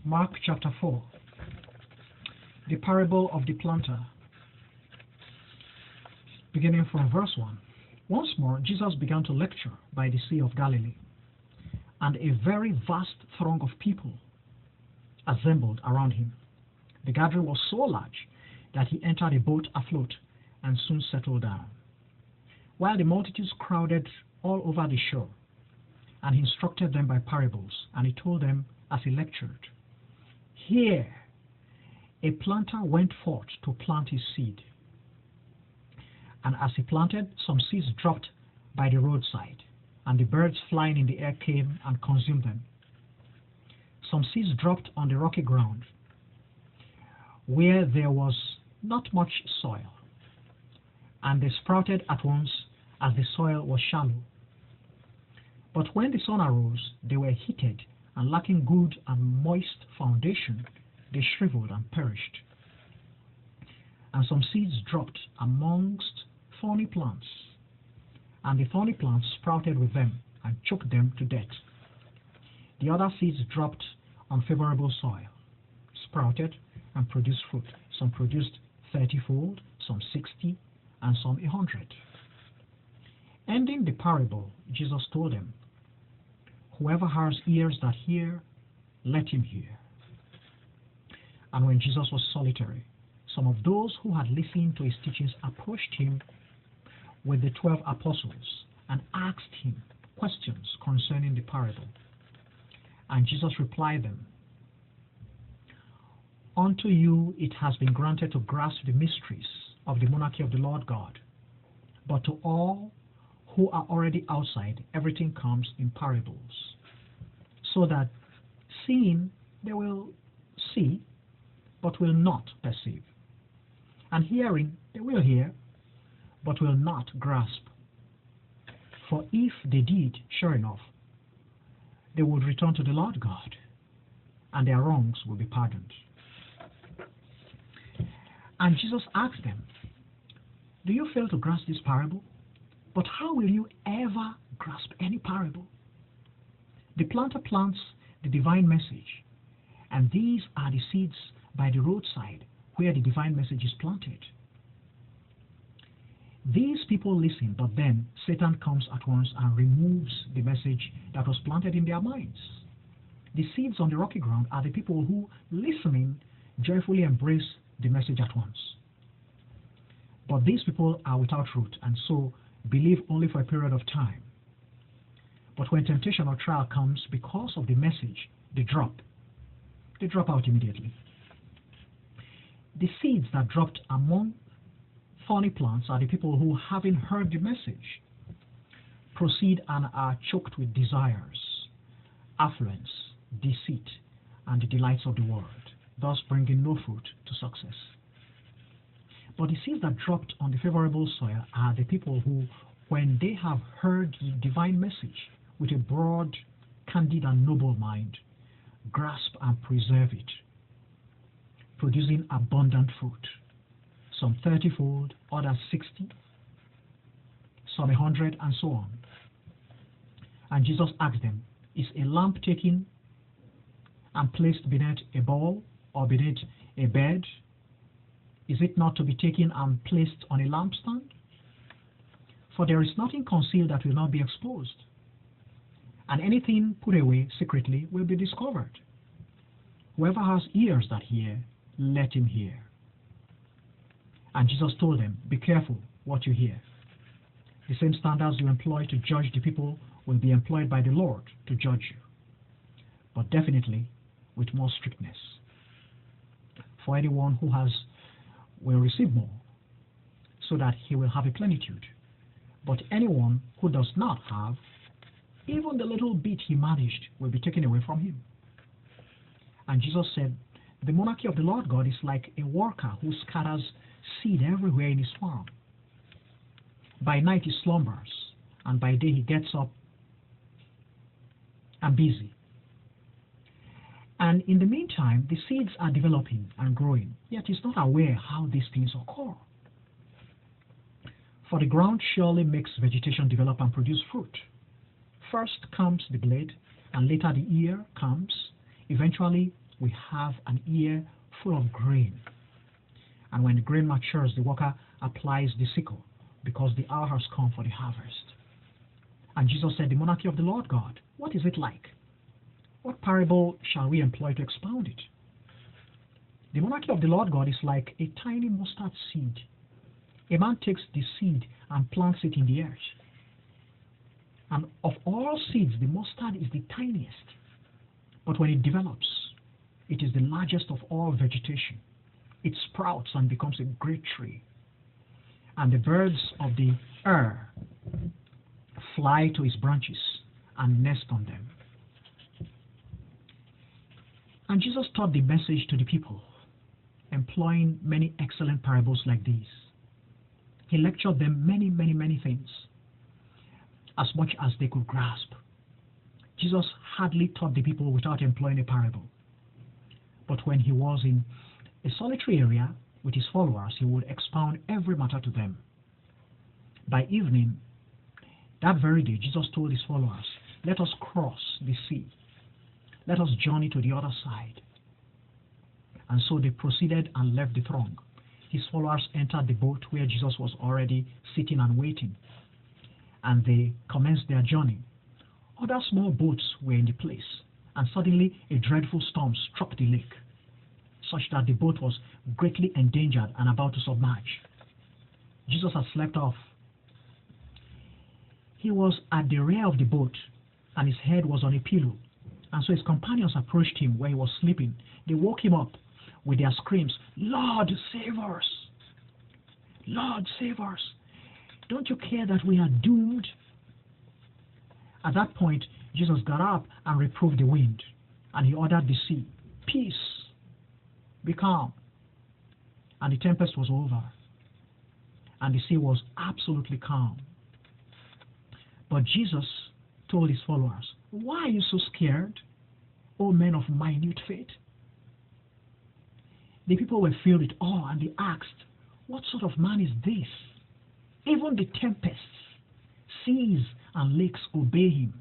Mark chapter 4, the parable of the planter, beginning from verse 1. Once more, Jesus began to lecture by the Sea of Galilee, and a very vast throng of people assembled around him. The gathering was so large that he entered a boat afloat and soon settled down, while the multitudes crowded all over the shore, and he instructed them by parables, and he told them as he lectured, "Here, a planter went forth to plant his seed. And as he planted, some seeds dropped by the roadside, and the birds flying in the air came and consumed them. Some seeds dropped on the rocky ground, where there was not much soil, and they sprouted at once as the soil was shallow. But when the sun arose, they were heated, and lacking good and moist foundation, they shriveled and perished. And some seeds dropped amongst thorny plants, and the thorny plants sprouted with them and choked them to death. The other seeds dropped on favorable soil, sprouted and produced fruit. Some produced 30-fold, some 60, and some 100. Ending the parable, Jesus told them, "Whoever has ears that hear, let him hear." And when Jesus was solitary, some of those who had listened to his teachings approached him with the 12 apostles and asked him questions concerning the parable. And Jesus replied them, "Unto you it has been granted to grasp the mysteries of the monarchy of the Lord God, but to all who are already outside, everything comes in parables, so that seeing they will see, but will not perceive, and hearing they will hear, but will not grasp. For if they did, sure enough, they would return to the Lord God, and their wrongs will be pardoned." And Jesus asked them, "Do you fail to grasp this parable? But how will you ever grasp any parable? The planter plants the divine message, and these are the seeds by the roadside where the divine message is planted. These people listen, but then Satan comes at once and removes the message that was planted in their minds. The seeds on the rocky ground are the people who, listening, joyfully embrace the message at once. But these people are without root, and so believe only for a period of time. But when temptation or trial comes because of the message, they drop out immediately. The seeds that dropped among thorny plants are the people who, having heard the message, proceed and are choked with desires, affluence, deceit, and the delights of the world, thus bringing no fruit to success. But the seeds that dropped on the favorable soil are the people who, when they have heard the divine message with a broad, candid, and noble mind, grasp and preserve it, producing abundant fruit, some 30-fold, others 60, some 100, and so on." And Jesus asked them, "Is a lamp taken and placed beneath a bowl or beneath a bed? Is it not to be taken and placed on a lampstand? For there is nothing concealed that will not be exposed, and anything put away secretly will be discovered. Whoever has ears that hear, let him hear." And Jesus told them, "Be careful what you hear. The same standards you employ to judge the people will be employed by the Lord to judge you, but definitely with more strictness. For anyone who has will receive more, so that he will have a plenitude. But anyone who does not have, even the little bit he managed will be taken away from him." And Jesus said, "The monarchy of the Lord God is like a worker who scatters seed everywhere in his farm. By night he slumbers, and by day he gets up and busy. And in the meantime, the seeds are developing and growing, yet is not aware how these things occur. For the ground surely makes vegetation develop and produce fruit. First comes the blade, and later the ear comes. Eventually, we have an ear full of grain. And when the grain matures, the worker applies the sickle, because the hour has come for the harvest. And Jesus said, the monarchy of the Lord God, what is it like? What parable shall we employ to expound it? The monarchy of the Lord God is like a tiny mustard seed. A man takes the seed and plants it in the earth. And of all seeds, the mustard is the tiniest. But when it develops, it is the largest of all vegetation. It sprouts and becomes a great tree. And the birds of the air fly to its branches and nest on them. And Jesus taught the message to the people, employing many excellent parables like these. He lectured them many things, as much as they could grasp. Jesus hardly taught the people without employing a parable. But when he was in a solitary area with his followers, he would expound every matter to them. By evening, that very day, Jesus told his followers, let us cross the sea. Let us journey to the other side. And so they proceeded and left the throng. His followers entered the boat where Jesus was already sitting and waiting. And they commenced their journey. Other small boats were in the place, and suddenly a dreadful storm struck the lake, such that the boat was greatly endangered and about to submerge. Jesus had slept off. He was at the rear of the boat, and his head was on a pillow. And so his companions approached him where he was sleeping. They woke him up with their screams, Lord, save us! Lord, save us! Don't you care that we are doomed? At that point, Jesus got up and reproved the wind, and he ordered the sea, peace, be calm. And the tempest was over, and the sea was absolutely calm. But Jesus told his followers, why are you so scared, O men of minute faith? The people were filled with awe, and they asked, what sort of man is this? Even the tempests, seas, and lakes obey him.